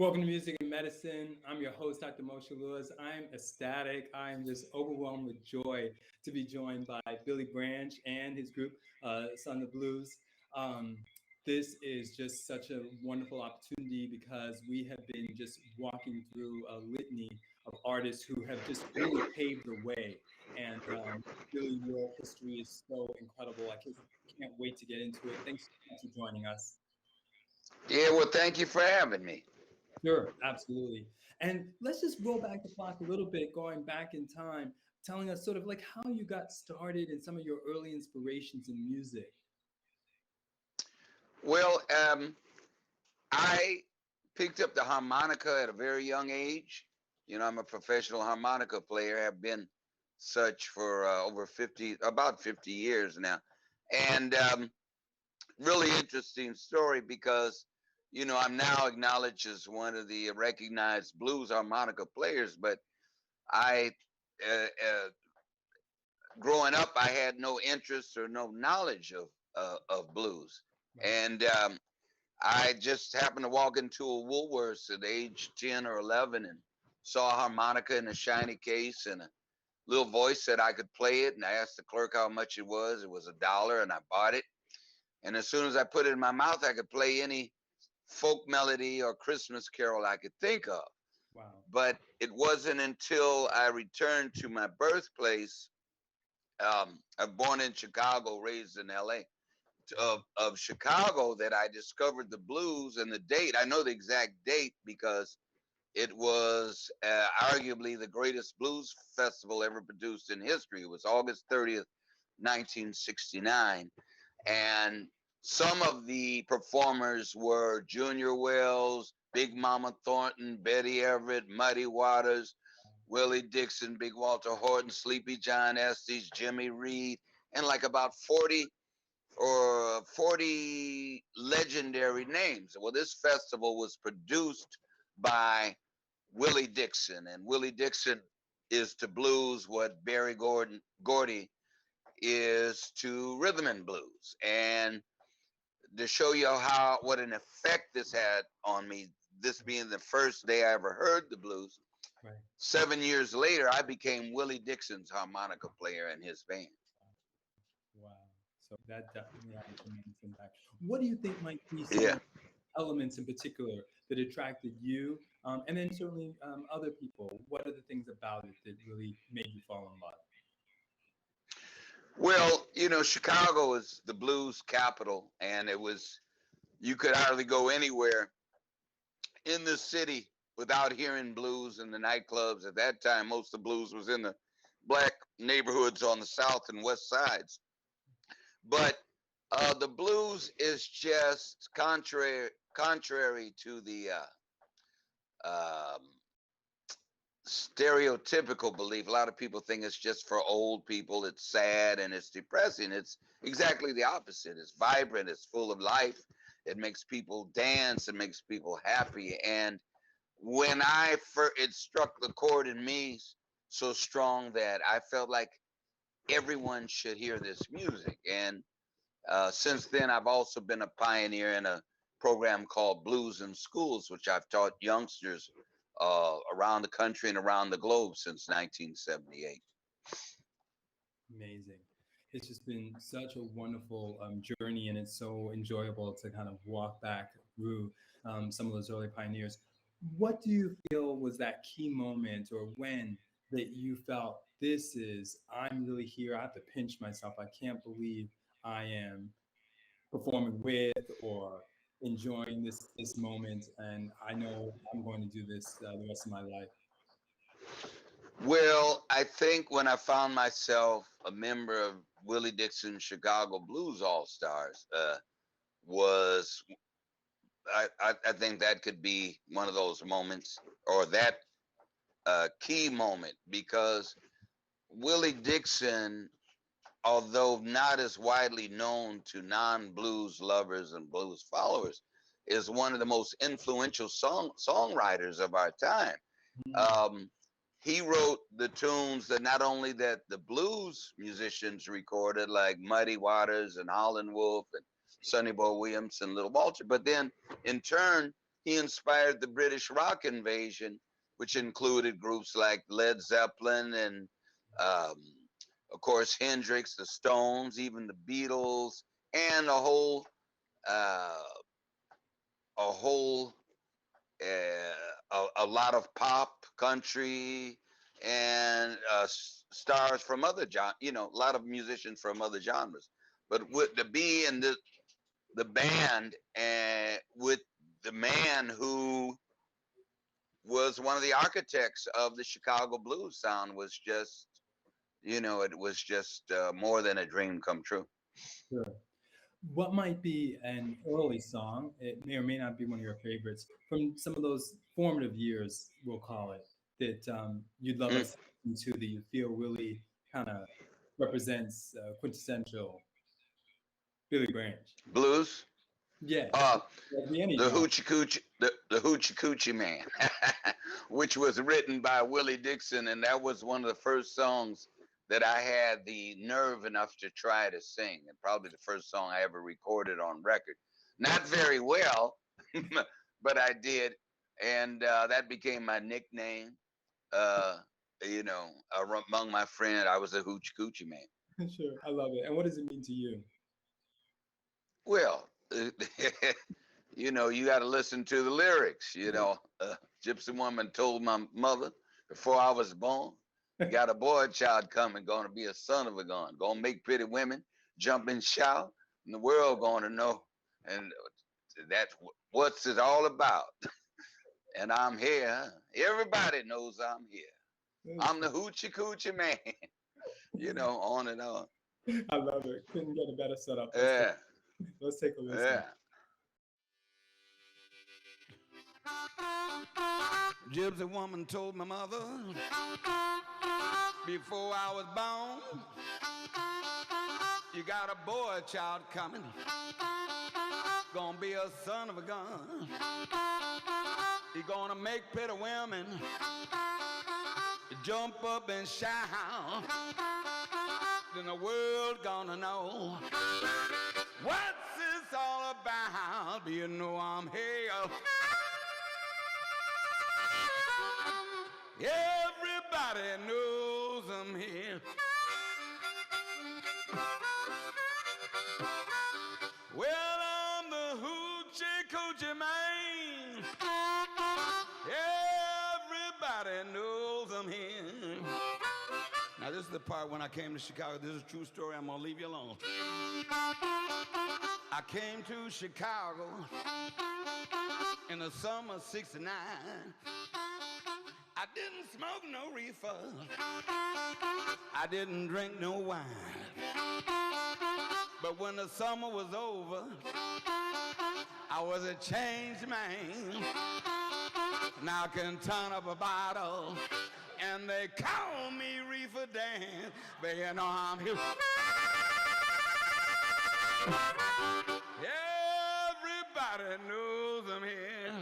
Welcome to Music and Medicine. I'm your host, Dr. Moshe Lewis. I'm ecstatic. I am just overwhelmed with joy to be joined by Billy Branch and his group, Son of Blues. Um, this is just such a wonderful opportunity because we have been just walking through a litany of artists who have just really paved the way. And Billy, your history is so incredible. I can't wait to get into it. Thanks so much for joining us. Yeah, well, thank you for having me. Sure, absolutely. And let's just roll back the clock a little bit, going back in time, telling us sort of like how you got started and some of your early inspirations in music. Well, I picked up the harmonica at a very young age. You know, I'm a professional harmonica player, have been such for over 50, about 50 years now. And really interesting story because, you know, I'm now acknowledged as one of the recognized blues harmonica players, but I, uh, uh, growing up, I had no interest or no knowledge of blues. Right. And I just happened to walk into a Woolworths at age 10 or 11 and saw a harmonica in a shiny case, and a little voice said I could play it. And I asked the clerk how much it was. It was $1, and I bought it. And as soon as I put it in my mouth, I could play any folk melody or Christmas carol I could think of. Wow. But it wasn't until I returned to my birthplace. I'm born in Chicago, raised in LA, of Chicago, that I discovered the blues. And the date, I know the exact date because it was arguably the greatest blues festival ever produced in history. It was August 30th, 1969. And some of the performers were Junior Wells, Big Mama Thornton, Betty Everett, Muddy Waters, Willie Dixon, Big Walter Horton, Sleepy John Estes, Jimmy Reed, and like about 40 legendary names. Well, this festival was produced by Willie Dixon, and Willie Dixon is to blues what Gordy is to rhythm and blues. And to show you how what an effect this had on me, this being the first day I ever heard the blues, Right. 7 years later, I became Willie Dixon's harmonica player in his band. Wow. So that definitely had a tremendous impact. What do you think might be some Yeah. of the elements in particular that attracted you, and then certainly other people? What are the things about it that really made you fall in love? Well, you know, Chicago is the blues capital, and you could hardly go anywhere in the city without hearing blues in the nightclubs. At that time, most of the blues was in the black neighborhoods on the south and west sides. But the blues is just contrary to the um, stereotypical belief. A lot of people think it's just for old people. It's sad and it's depressing. It's exactly the opposite. It's vibrant. It's full of life. It makes people dance. It makes people happy. And when it struck the chord in me so strong that I felt like everyone should hear this music. And since then, I've also been a pioneer in a program called Blues in Schools, which I've taught youngsters around the country and around the globe since 1978. Amazing. It's just been such a wonderful journey, and it's so enjoyable to kind of walk back through some of those early pioneers. What do you feel was that key moment or when that you felt I'm really here? I have to pinch myself. I can't believe I am performing with or enjoying this moment, and I know I'm going to do this the rest of my life. Well, I think when I found myself a member of Willie Dixon's Chicago Blues All Stars, was I think that could be one of those moments, or that key moment, because Willie Dixon, although not as widely known to non-blues lovers and blues followers, is one of the most influential songwriters of our time. Mm, Um, he wrote the tunes that not only that the blues musicians recorded, like Muddy Waters and Howlin' Wolf and Sonny Boy Williams and Little Walter, but then in turn he inspired the British rock invasion, which included groups like Led Zeppelin and, um, of course, Hendrix, the Stones, even the Beatles, and uh, a whole, a lot of pop, country, and stars from other a lot of musicians from other genres. But with the be in the band and with the man who was one of the architects of the Chicago blues sound was just, it was just more than a dream come true. Sure. What might be an early song, it may or may not be one of your favorites, from some of those formative years, we'll call it, that you'd love Mm. us to listen to, that you feel really kind of represents quintessential Billy Branch? Blues? Yeah, Uh, like be any the genre. Hoochie Coochie Man, which was written by Willie Dixon, and that was one of the first songs that I had the nerve enough to try to sing, and probably the first song I ever recorded on record. Not very well, but I did, and that became my nickname. Uh, among my friend, I was a Hoochie Coochie Man. Sure, I love it. And what does it mean to you? Well, you got to listen to the lyrics. Gypsy woman told my mother before I was born, you got a boy child coming, going to be a son of a gun, going to make pretty women jump and shout, and the world going to know. And that's what's it all about. And I'm here. Everybody knows I'm here. I'm the Hoochie Coochie Man. On and on. I love it. Couldn't get a better setup. Yeah, Let's take a listen. yeah. Gypsy woman told my mother before I was born, you got a boy child coming, gonna be a son of a gun. He gonna make pretty women jump up and shout. Then the world gonna know what's this all about. You know I'm here. Everybody knows I'm here. Well, I'm the Hoochie Coochie Man. Everybody knows I'm here. Now, this is the part when I came to Chicago. This is a true story. I'm going to leave you alone. I came to Chicago in the summer of '69. I didn't smoke no reefer. I didn't drink no wine. But when the summer was over, I was a changed man. Now I can turn up a bottle, and they call me Reefer Dan. But you know I'm here. Everybody knows I'm here.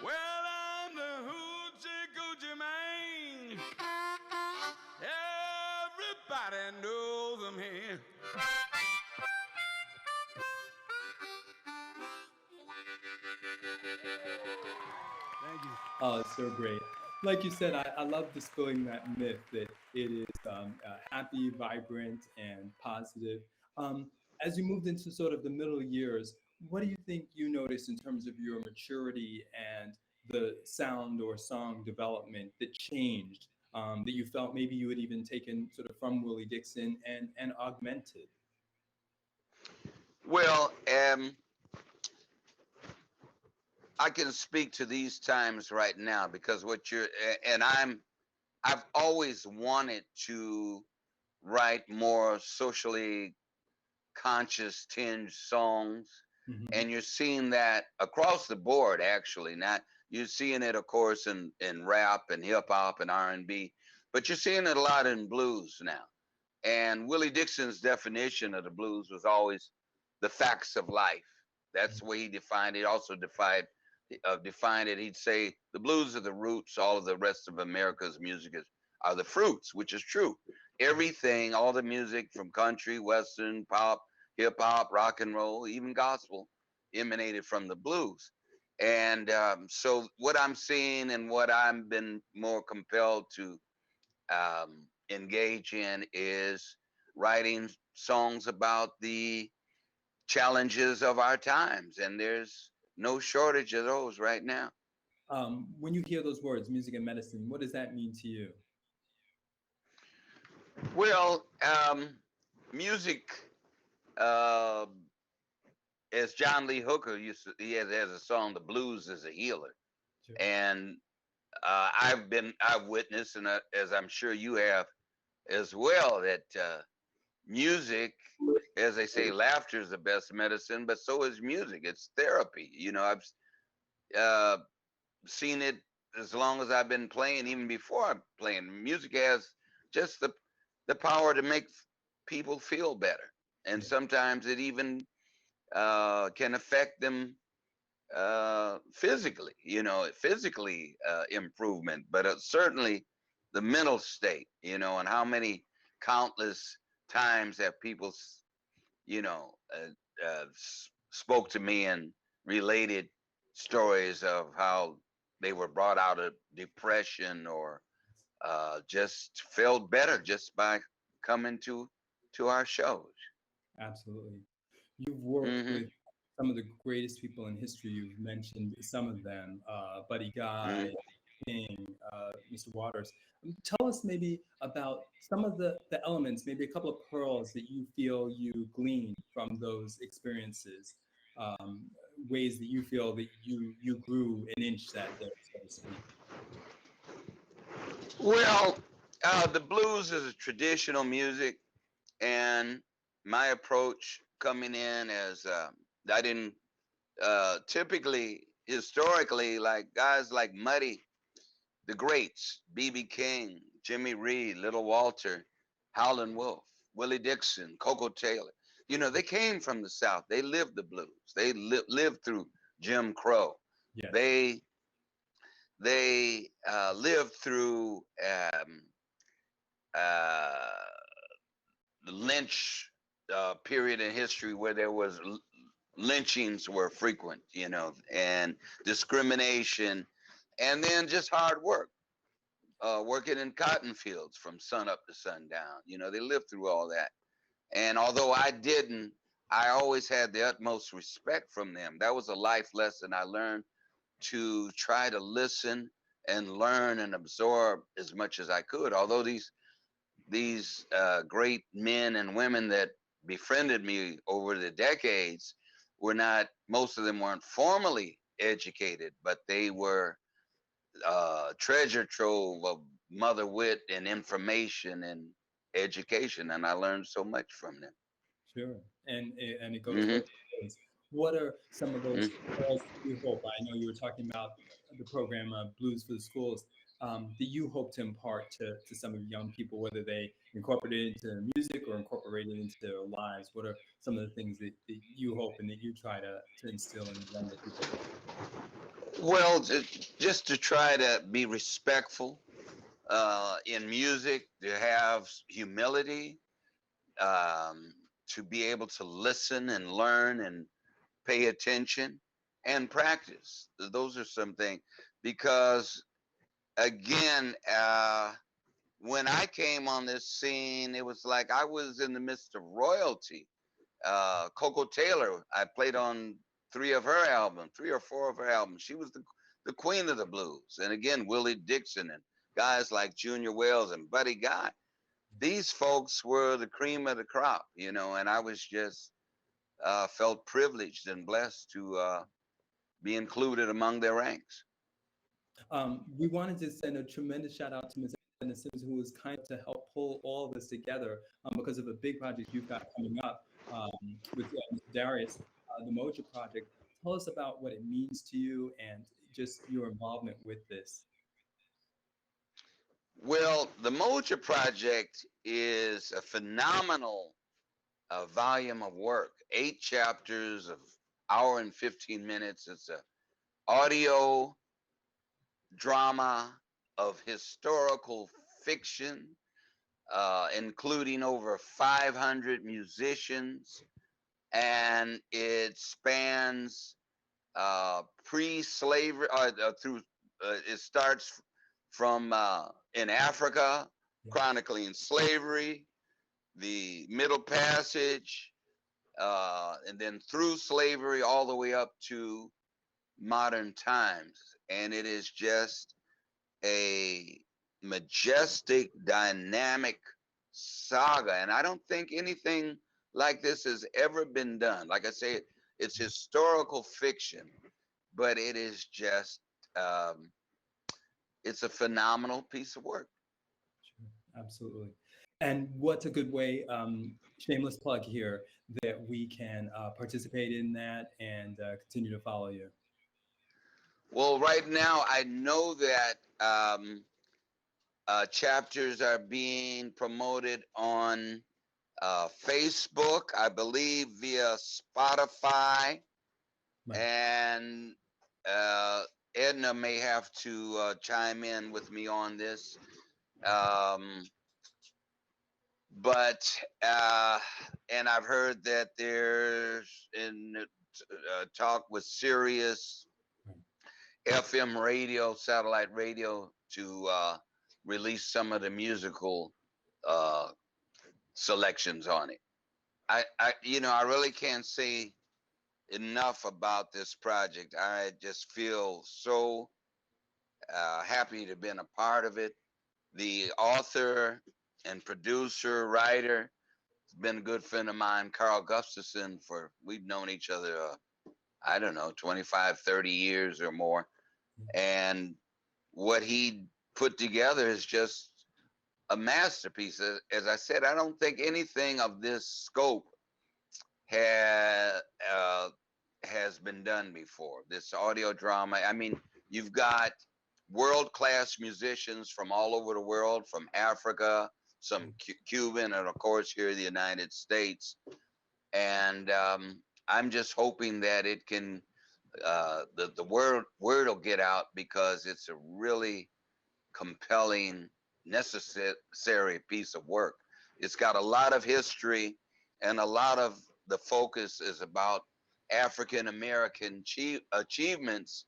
Well, I'm the Hoochie Coochie Man. Everybody knows I'm here. Thank you. Oh, it's so great. Like you said, I love dispelling that myth that it is happy, vibrant, and positive. As you moved into sort of the middle years, what do you think you noticed in terms of your maturity and the sound or song development that changed, that you felt maybe you had even taken sort of from Willie Dixon and augmented? Well, I can speak to these times right now because and I've always wanted to write more socially conscious tinged songs, Mhm. and you're seeing that across the board. Actually, not you're seeing it, of course, in rap and hip hop and R&B, but you're seeing it a lot in blues now. And Willie Dixon's definition of the blues was always the facts of life. That's the way he defined it. He also defined it. He'd say the blues are the roots. All of the rest of America's music are the fruits, which is true. Everything, all the music from country, western, pop, hip hop, rock and roll, even gospel emanated from the blues. And so what I'm seeing and what I've been more compelled to engage in is writing songs about the challenges of our times. And there's no shortage of those right now. When you hear those words, music and medicine, what does that mean to you? Well, music, uh, as John Lee Hooker used to, has a song, "The Blues is a Healer," Sure. and I've witnessed, and as I'm sure you have as well, that music, as they say, laughter is the best medicine, but so is music. It's therapy. I've uh, seen it as long as I've been playing, even before I'm playing. Music has just the power to make people feel better, and Yeah, sometimes it even can affect them physically. Physically improvement, but certainly the mental state. And how many countless times have people, spoke to me and related stories of how they were brought out of depression or just felt better just by coming to our shows. absolutely. You've worked Hmm. with some of the greatest people in history. You've mentioned some of them, Buddy Guy, Hmm. King, Mr. Waters. Tell us maybe about some of the elements, maybe a couple of pearls that you feel you gleaned from those experiences, um, ways that you feel that you grew an inch that day, so to speak. Well, the blues is a traditional music, and my approach coming in as I didn't typically, historically, like guys like Muddy, the greats, B.B. King, Jimmy Reed, Little Walter, Howlin' Wolf, Willie Dixon, Coco Taylor. They came from the South. They lived the blues. They lived through Jim Crow. Yes. They lived through uh, the lynch period in history where there was lynchings were frequent, and discrimination, and then just hard work, working in cotton fields from sun up to sundown. They lived through all that. And although I didn't, I always had the utmost respect from them. That was a life lesson I learned, to try to listen and learn and absorb as much as I could. Although these great men and women that befriended me over the decades were not, most of them weren't formally educated, but they were treasure trove of mother wit and information and education, and I learned so much from them. Sure, and it goes Hmm. both ways. What are some of those Hmm. goals that you hope? I know you were talking about the program Blues for the Schools, that you hope to impart to some of the young people, whether they incorporate it into music or incorporate it into their lives. What are some of the things that you hope and that you try to instill in younger people? Well, just to try to be respectful in music, to have humility, um, to be able to listen and learn and pay attention and practice. Those are some things. Because again, when I came on this scene, it was like I was in the midst of royalty. Coco Taylor, I played on three or four of her albums. She was the queen of the blues. And again, Willie Dixon and guys like Junior Wells and Buddy Guy. These folks were the cream of the crop, and I was just felt privileged and blessed to be included among their ranks. We wanted to send a tremendous shout out to Ms. Edna Sims, who was kind to help pull all of this together because of a big project you've got coming up with Mr. Darius, the Mojo Project. Tell us about what it means to you and just your involvement with this. Well, the Moja Project is a phenomenal volume of work, 8 chapters of hour and 15 minutes. It's a audio drama of historical fiction, including over 500 musicians, and it spans pre-slavery through. It starts from in Africa, Yeah. chronicling slavery, the Middle Passage, and then through slavery all the way up to modern times. And it is just a majestic, dynamic saga. And I don't think anything like this has ever been done. Like I say, it's historical fiction, but it is just, it's a phenomenal piece of work. Sure. Absolutely. And what's a good way, shameless plug here, that we can participate in that and continue to follow you? Well, right now, I know that chapters are being promoted on Facebook, I believe via Spotify, Right. and Edna may have to chime in with me on this. But and I've heard that there's in talk with Sirius FM radio, satellite radio, to release some of the musical selections on it. I really can't say enough about this project. I just feel so happy to have been a part of it. The author and producer, writer, has been a good friend of mine, Carl Gustafson, we've known each other, I don't know, 25, 30 years or more. And what he put together is just a masterpiece. As I said, I don't think anything of this scope has been done before. This audio drama. I mean, you've got world-class musicians from all over the world, from Africa, some Cuban, and of course here in the United States. And I'm just hoping that it can, the word will get out, because it's a really compelling, necessary piece of work. It's got a lot of history, and a lot of the focus is about African American achievements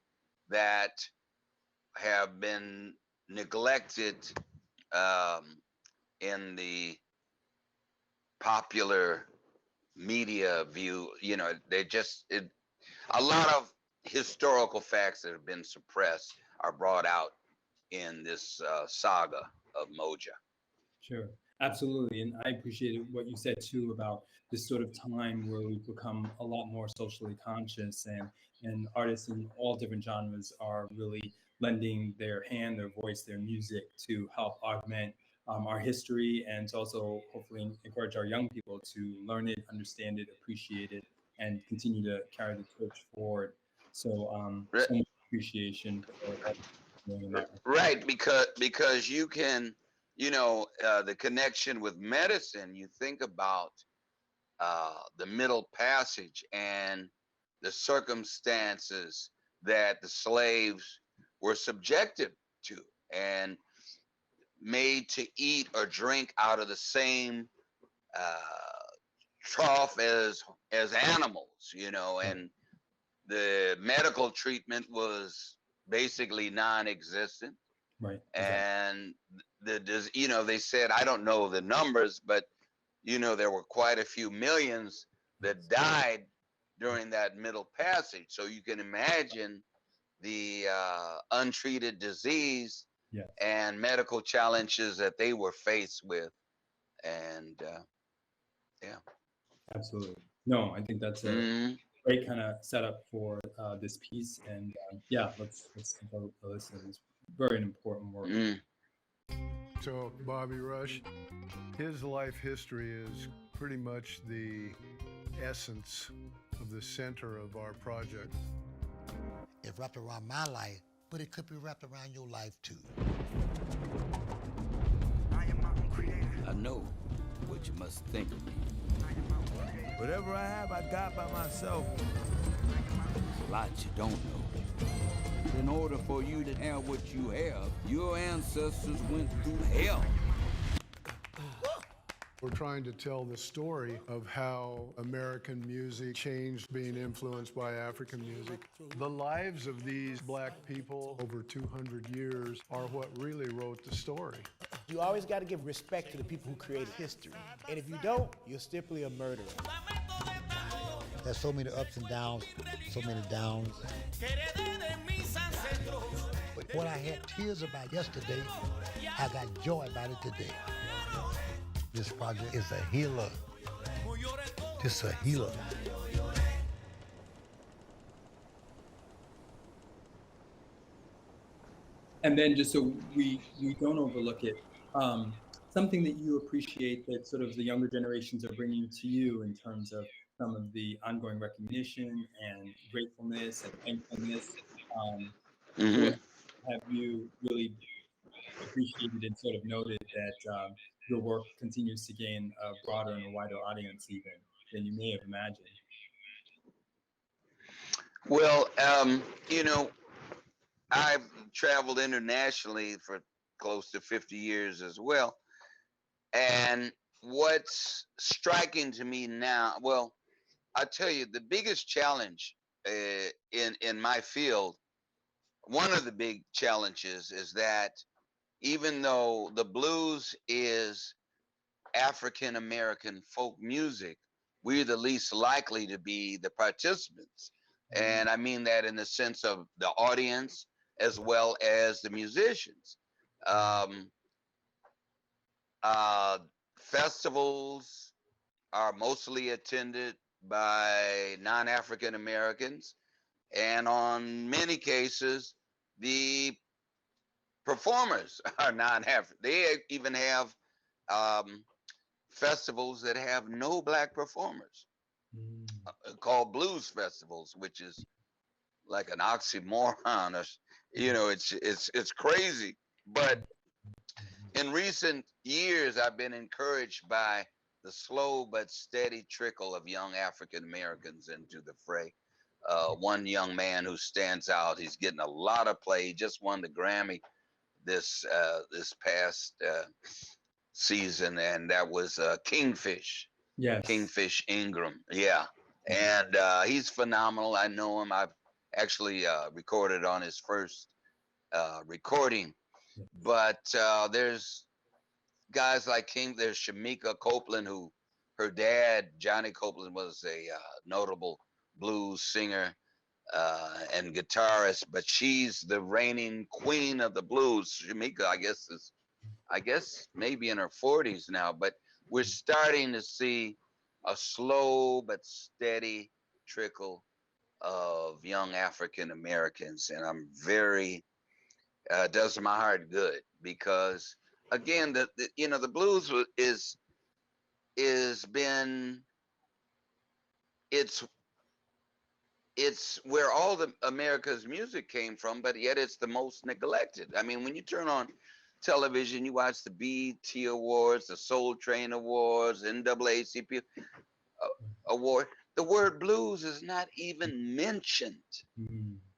that have been neglected in the popular media view. A lot of historical facts that have been suppressed are brought out in this saga of Mojo. Sure, absolutely. And I appreciated what you said too about this sort of time where we've become a lot more socially conscious, and artists in all different genres are really lending their hand, their voice, their music to help augment our history, and to also hopefully encourage our young people to learn it, understand it, appreciate it, and continue to carry the torch forward. So, so much appreciation for all doing that. Right, because you can, the connection with medicine. You think about the Middle Passage and the circumstances that the slaves were subjected to, and made to eat or drink out of the same trough as animals, and the medical treatment was basically non-existent. Right. And they said, I don't know the numbers, but there were quite a few millions that died during that Middle Passage. So you can imagine the untreated disease, yes, and medical challenges that they were faced with. And yeah. Absolutely. No, I think that's a great kind of setup for this piece. And yeah, let's take a listen. It's very important work. So Bobby Rush, his life history is pretty much the essence of the center of our project. It wrapped around my life, but it could be wrapped around your life too. I am my own creator. I know what you must think of me. Whatever I have, I got by myself. There's a lot you don't know. In order for you to have what you have, your ancestors went through hell. We're trying to tell the story of how American music changed being influenced by African music. The lives of these black people over 200 years are what really wrote the story. You always got to give respect to the people who created history. And if you don't, you're simply a murderer. There's so many ups and downs, so many downs. But what I had tears about yesterday, I got joy about it today. This project is a healer. It's a healer. And then just so we don't overlook it, something that you appreciate that sort of the younger generations are bringing to you in terms of some of the ongoing recognition and gratefulness and thankfulness. What have you really appreciated and sort of noted that your work continues to gain a broader and a wider audience even than you may have imagined? Well, I've traveled internationally for close to 50 years as well. And what's striking to me now, well, I tell you, the biggest challenge in my field, one of the big challenges is that even though the blues is African American folk music, we're the least likely to be the participants. And I mean that in the sense of the audience as well as the musicians. Festivals are mostly attended by non-African Americans, and on many cases, the performers are non-African. They even have festivals that have no black performers, called blues festivals, which is like an oxymoron. Or, it's crazy. But in recent years, I've been encouraged by the slow but steady trickle of young African Americans into the fray. One young man who stands out, he's getting a lot of play. He just won the Grammy this past season, and that was Kingfish. Yes. Kingfish Ingram. Yeah. And he's phenomenal. I know him. I've actually recorded on his first recording. But there's guys like there's Shamika Copeland, who her dad, Johnny Copeland, was a notable blues singer and guitarist, but she's the reigning queen of the blues. Shamika, I guess maybe in her 40s now, but we're starting to see a slow but steady trickle of young African Americans, and I'm very does my heart good, because again, the blues it's where all the America's music came from, but yet it's the most neglected. I mean, when you turn on television, you watch the BET Awards, the Soul Train Awards, NAACP Award, the word blues is not even mentioned.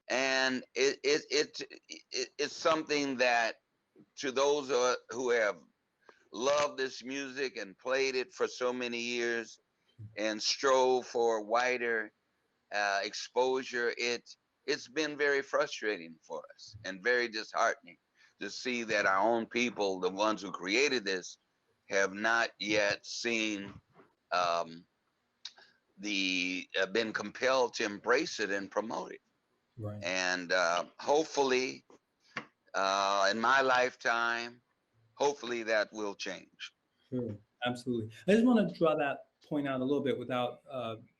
And it's something that, to those who have loved this music and played it for so many years and strove for wider exposure, it's been very frustrating for us and very disheartening to see that our own people, the ones who created this, have not yet seen been compelled to embrace it and promote it. Right. And hopefully, in my lifetime, hopefully that will change. Sure, absolutely. I just want to draw that point out a little bit without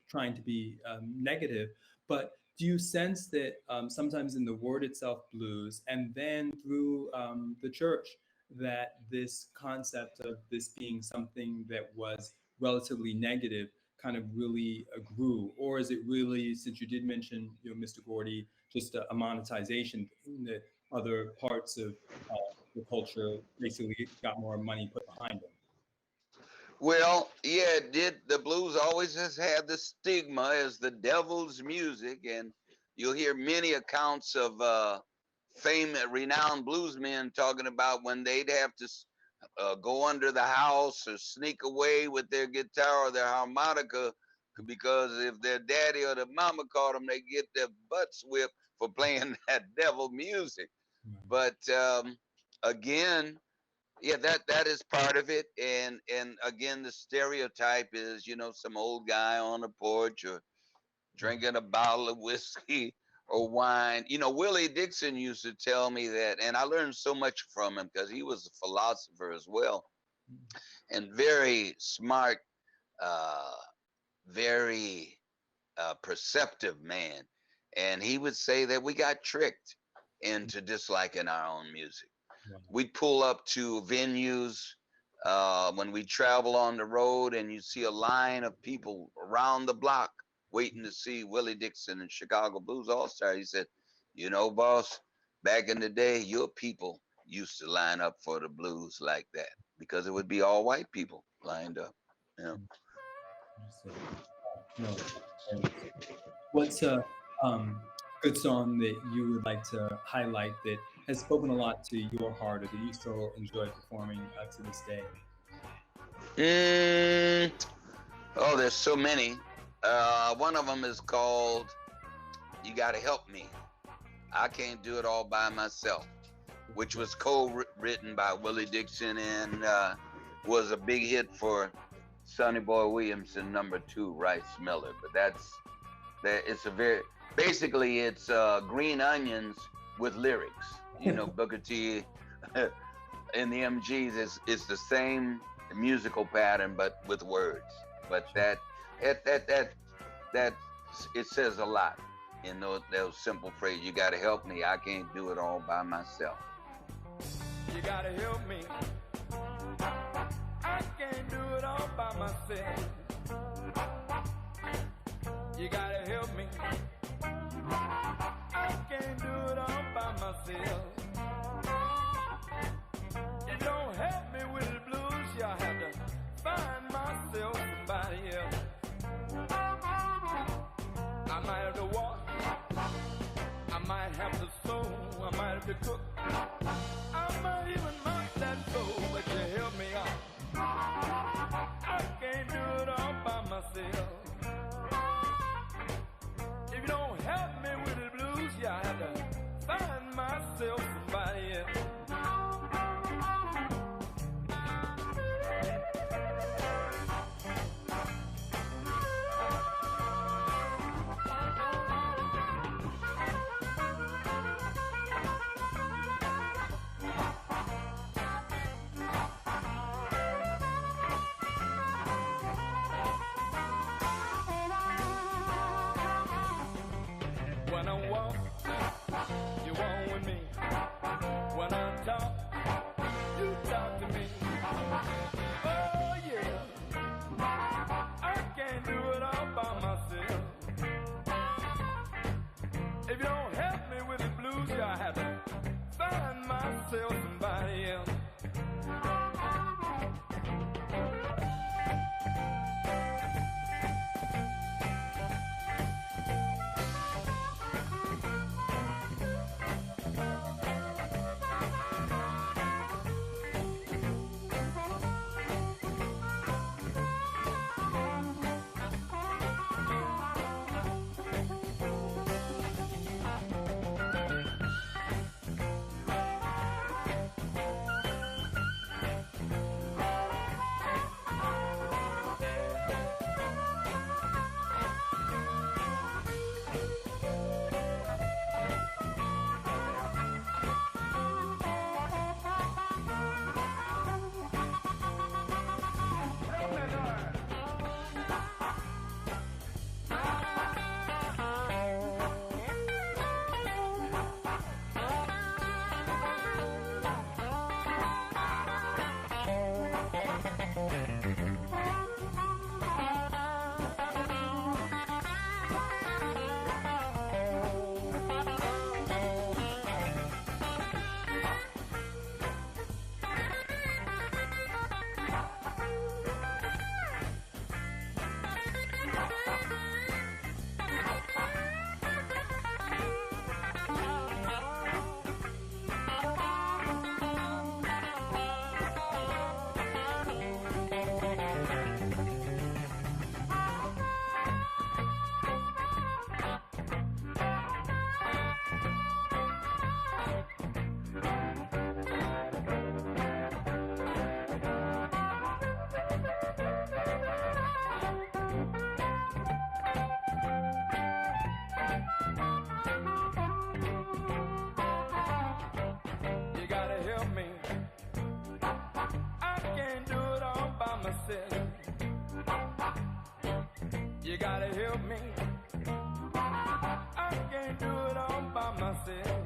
trying to be negative, but do you sense that sometimes in the word itself, blues, and then through the church, that this concept of this being something that was relatively negative kind of really grew? Or is it really, since you did mention, Mr. Gordy, just a monetization thing that other parts of the culture basically got more money put behind them? Well, yeah, the blues always has had the stigma as the devil's music, and you'll hear many accounts of renowned bluesmen talking about when they'd have to go under the house or sneak away with their guitar or their harmonica, because if their daddy or their mama caught them, they get their butts whipped for playing that devil music. But again, yeah, that is part of it. And again, the stereotype is, some old guy on the porch or drinking a bottle of whiskey or wine. Willie Dixon used to tell me that, and I learned so much from him because he was a philosopher as well, and very smart, very perceptive man. And he would say that we got tricked into disliking our own music. We'd pull up to venues when we travel on the road, and you see a line of people around the block waiting to see Willie Dixon and Chicago Blues All-Star. He said, boss, back in the day, your people used to line up for the blues like that, because it would be all white people lined up. What's a good song that you would like to highlight that has spoken a lot to your heart, or that you still enjoy performing to this day? Oh, there's so many. One of them is called "You Gotta Help Me." I can't do it all by myself, which was co-written by Willie Dixon and was a big hit for Sonny Boy Williamson #2, Rice Miller. But basically it's Green Onions with lyrics. Booker T and the MGs is the same musical pattern, but with words. But that it says a lot in those simple phrases. You gotta help me. I can't do it all by myself. You gotta help me. I can't do it all by myself. You gotta help me. I can't do it all by myself. You don't help me with the blues, you have to find myself somebody else. I might have to walk, I might have to sew, I might have to cook, I might even mop that floor, but you help me out. I can't do it all by myself. If you don't help me with the blues, you have to find myself somebody else. When I walk, you walk with me. When I talk, you talk to me. Oh yeah, I can't do it all by myself. If you don't help me with the blues, I have to find myself somebody else. help me. I can't do it all by myself.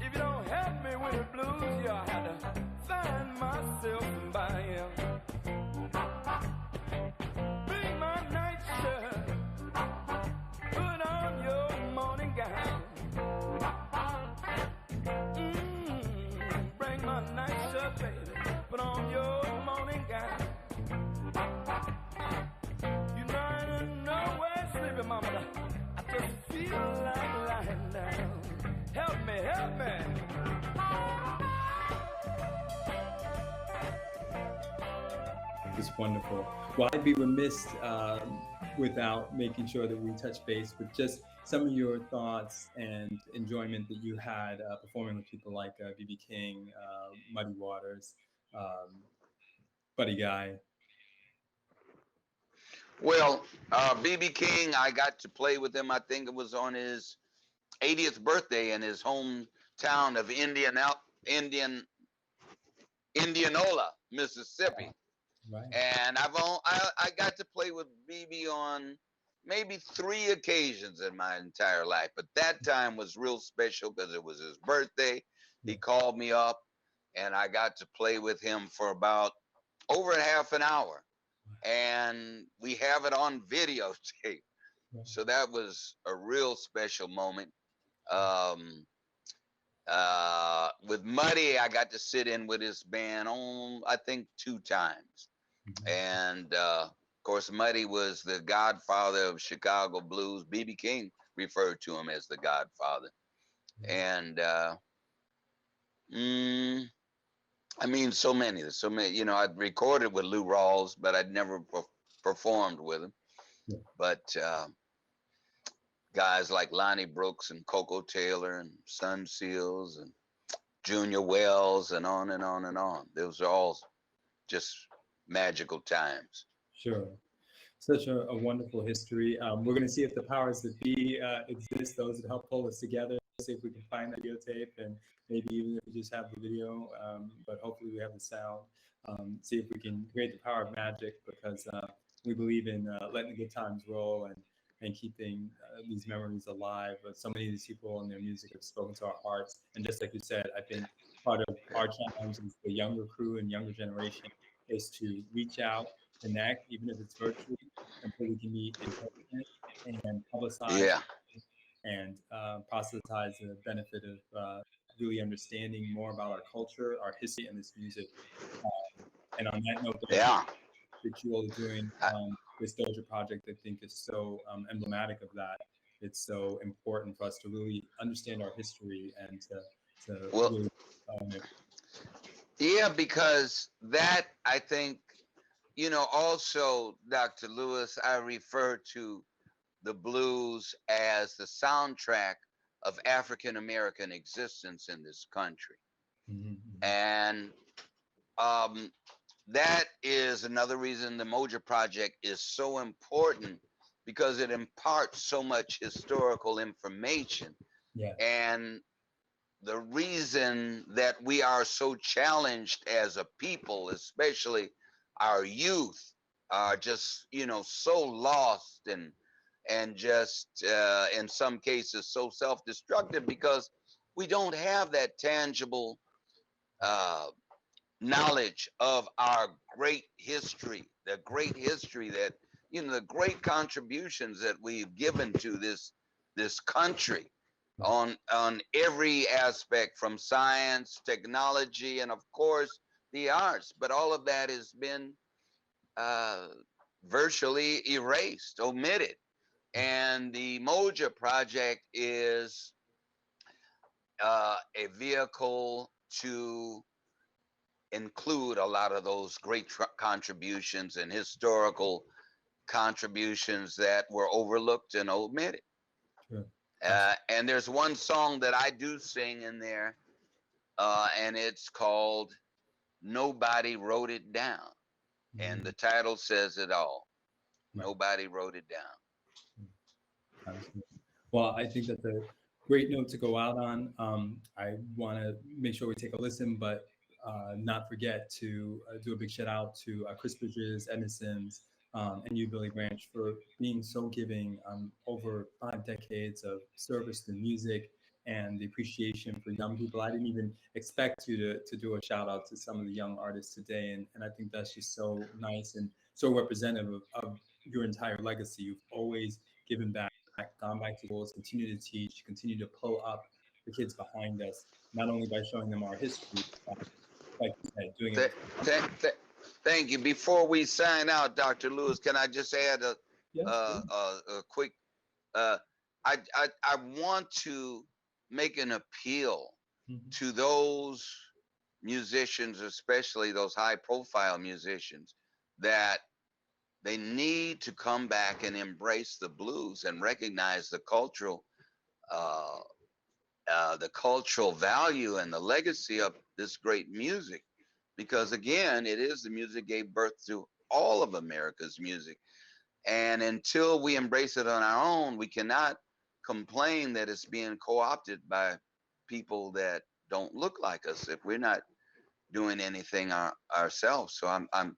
If you don't help me with the blues, you'll have to find myself somebody else. Bring my night shirt, put on your morning gown. Bring my night shirt, baby, put on your morning gown. You know I don't know where sleeping, mama. I just feel like lying down. Help me, help me. It's wonderful. Well, I'd be remiss without making sure that we touch base with just some of your thoughts and enjoyment that you had performing with people like B.B. King, Muddy Waters, Buddy Guy. Well, B.B. King, I got to play with him. I think it was on his 80th birthday in his hometown of Indianola, Mississippi. Right. And I got to play with BB on maybe 3 occasions in my entire life, but that time was real special because it was his birthday. He called me up, and I got to play with him for about over half an hour, and we have it on videotape. So that was a real special moment. With Muddy, I got to sit in with his band on, I think, 2 times. And of course, Muddy was the godfather of Chicago blues. B.B. King referred to him as the godfather. And I mean, so many. You know, I'd recorded with Lou Rawls, but I'd never performed with him. But guys like Lonnie Brooks and Coco Taylor and Sun Seals and Junior Wells and on and on and on. Those are all just magical times. Sure. Such a wonderful history. We're going to see if the powers that be exist, those that help pull us together, see if we can find the videotape, and maybe even if we just have the video, but hopefully we have the sound. See if we can create the power of magic, because we believe in letting the good times roll and keeping these memories alive. But so many of these people and their music have spoken to our hearts. And just like you said, I think part of our challenge is the younger crew and younger generation is to reach out, connect, even if it's virtually, until we can meet in person and publicize and proselytize the benefit of really understanding more about our culture, our history, and this music. And on that note, that you all are doing this Mojo Project, I think is so emblematic of that. It's so important for us to really understand our history and to really own it. Yeah, because that, I think, you know, also, Dr. Lewis, I refer to the blues as the soundtrack of African American existence in this country. And that is another reason the Mojo Project is so important, because it imparts so much historical information. And the reason that we are so challenged as a people, especially our youth, are just, you know, so lost and just in some cases so self-destructive, because we don't have that tangible knowledge of our great history, the great history that, you know, the great contributions that we've given to this country on every aspect, from science, technology, and of course the arts. But all of that has been virtually erased, omitted. And the Mojo Project is a vehicle to include a lot of those great contributions and historical contributions that were overlooked and omitted. And there's one song that I do sing in there, and it's called Nobody Wrote It Down. And the title says it all. Nobody wrote it down. Well, I think that's a great note to go out on. I want to make sure we take a listen, but not forget to do a big shout out to Chris Bridges, Edna Sims, and you, Billy Branch, for being so giving, over 5 decades of service to music and the appreciation for young people. I didn't even expect you to do a shout out to some of the young artists today. And I think that's just so nice and so representative of your entire legacy. You've always given back, gone back to schools, continue to teach, continue to pull up the kids behind us, not only by showing them our history, but like you said, doing Th- it. th- th- Thank you. Before we sign out, Dr. Lewis, can I just add Yes, a quick? Uh, I want to make an appeal to those musicians, especially those high-profile musicians, that they need to come back and embrace the blues and recognize uh, the cultural value and the legacy of this great music. Because again, it is the music gave birth to all of America's music. And until we embrace it on our own, we cannot complain that it's being co-opted by people that don't look like us if we're not doing anything ourselves. So I'm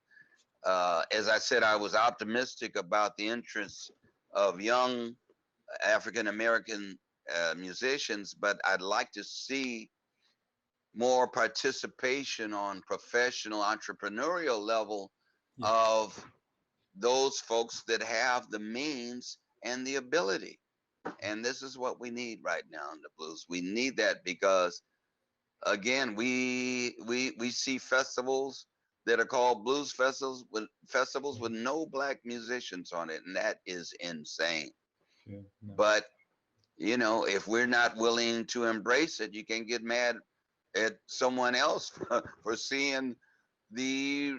as I said, I was optimistic about the interests of young African American musicians, but I'd like to see more participation on professional entrepreneurial level yeah, of those folks that have the means and the ability. And this is what we need right now in the blues. We need that because again, we see festivals that are called blues festivals with no black musicians on it, and that is insane. sure, no. But you know, if we're not willing to embrace it, you can get mad at someone else for seeing the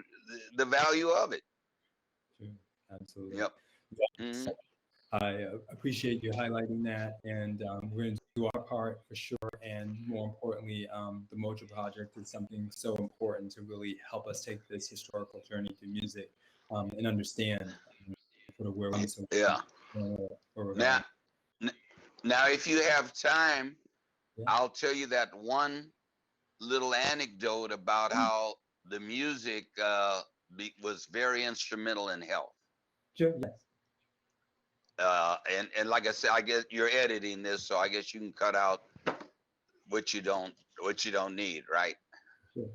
the value of it. Sure, absolutely. Yep. Yeah, Mhm. so I appreciate you highlighting that, and we're going to do our part for sure. And more importantly, the Mojo Project is something so important to really help us take this historical journey through music, and understand sort of where we so Yeah. where we're Now, going. n- now, if you have time, Yeah. I'll tell you that one little anecdote about how the music was very instrumental in health. Sure. Yes. And like I said, I guess you're editing this, so I guess you can cut out what you don't need, right? Sure.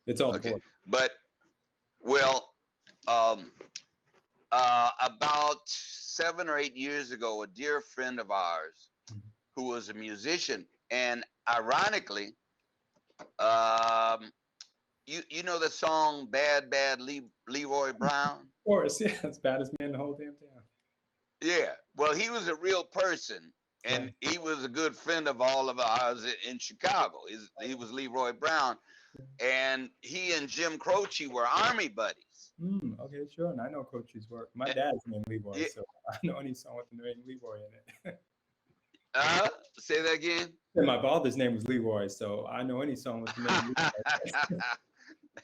It's all Okay. important. But well, um, about 7 or 8 years ago, a dear friend of ours who was a musician, and ironically, um, you know the song "Bad Bad Leroy Brown." Of course. Yeah. It's baddest man in the whole damn town. Yeah. Well, he was a real person, and Right. he was a good friend of all of ours in Chicago. He was Leroy Brown, and he and Jim Croce were army buddies. Okay, sure. And I know Coach's work. My Eh, dad's named Leroy, Yeah. so I know any song with the name Leroy in it. Say that again. And my father's name was Leroy, so I know any song with the name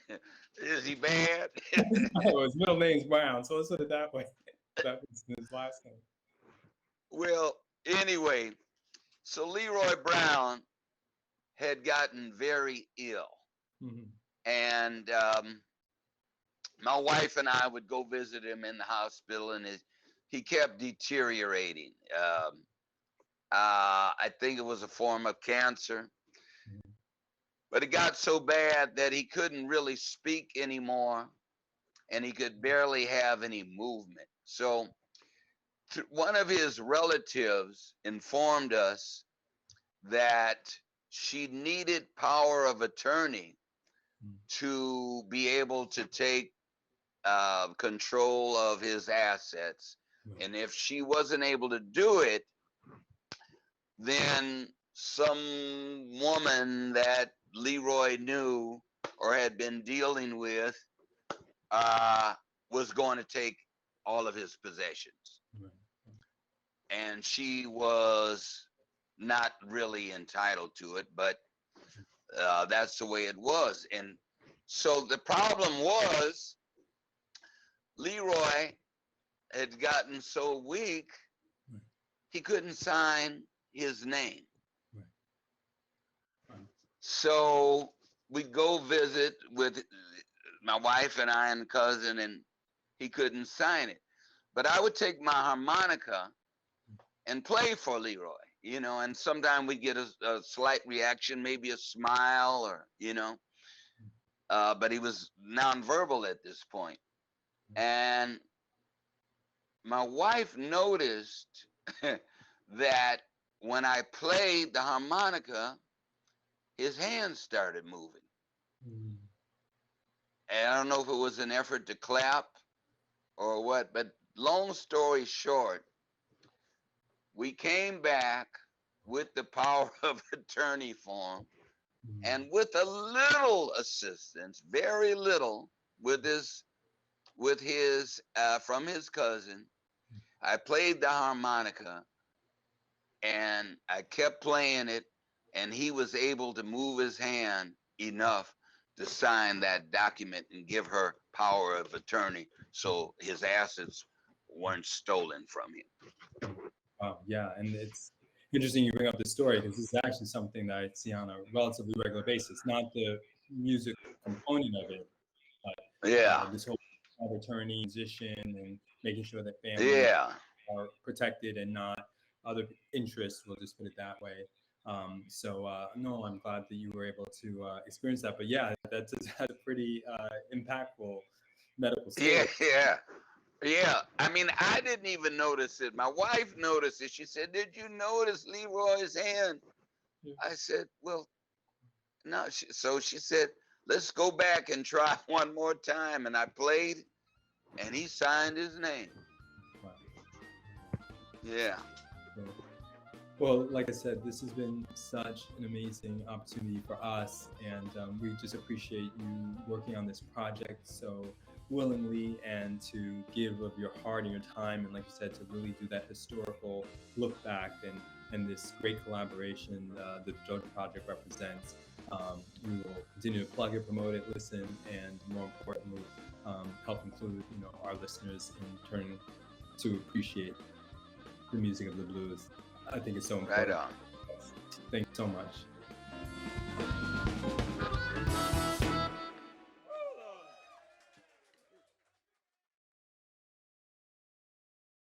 Leroy. Is he bad? Oh, his middle name's Brown, so let's put it that way. That was his last name. Well, anyway, so Leroy Brown had gotten very ill, Mhm. and my wife and I would go visit him in the hospital, and he kept deteriorating. I think it was a form of cancer, but it got so bad that he couldn't really speak anymore, and he could barely have any movement. So one of his relatives informed us that she needed power of attorney to be able to take control of his assets. And if she wasn't able to do it, then some woman that Leroy knew or had been dealing with was going to take all of his possessions. Right. And she was not really entitled to it, but that's the way it was. And so the problem was Leroy had gotten so weak, he couldn't sign his name. Right. So we go visit with my wife and I and cousin, and he couldn't sign it. But I would take my harmonica and play for Leroy, you know, and sometimes we get a slight reaction, maybe a smile or, you know, but he was nonverbal at this point. And my wife noticed that when I played the harmonica, his hands started moving. And I don't know if it was an effort to clap or what, but long story short, we came back with the power of attorney form and with a little assistance, very little, with his from his cousin. I played the harmonica and I kept playing it, and he was able to move his hand enough to sign that document and give her power of attorney so his assets weren't stolen from him. Yeah, and it's interesting you bring up this story because this is actually something that I see on a relatively regular basis, not the music component of it, but Yeah. this whole power of attorney, musician, and making sure that families Yeah. are protected and not other interests, we'll just put it that way. No, I'm glad that you were able to experience that. But yeah, that's a pretty impactful medical story. Yeah. I mean, I didn't even notice it. My wife noticed it. She said, "Did you notice Leroy's hand?" Yeah. I said, "Well, no." So she said, "Let's go back and try one more time." And I played, and he signed his name. Wow. Yeah. Well, like I said, this has been such an amazing opportunity for us, and we just appreciate you working on this project so willingly and to give of your heart and your time, and like you said, to really do that historical look back and this great collaboration the Mojo Project represents. We will continue to plug it, promote it, listen, and more importantly, help include our listeners in turn to appreciate the music of the blues. I think it's so important. Right on. Thank you so much.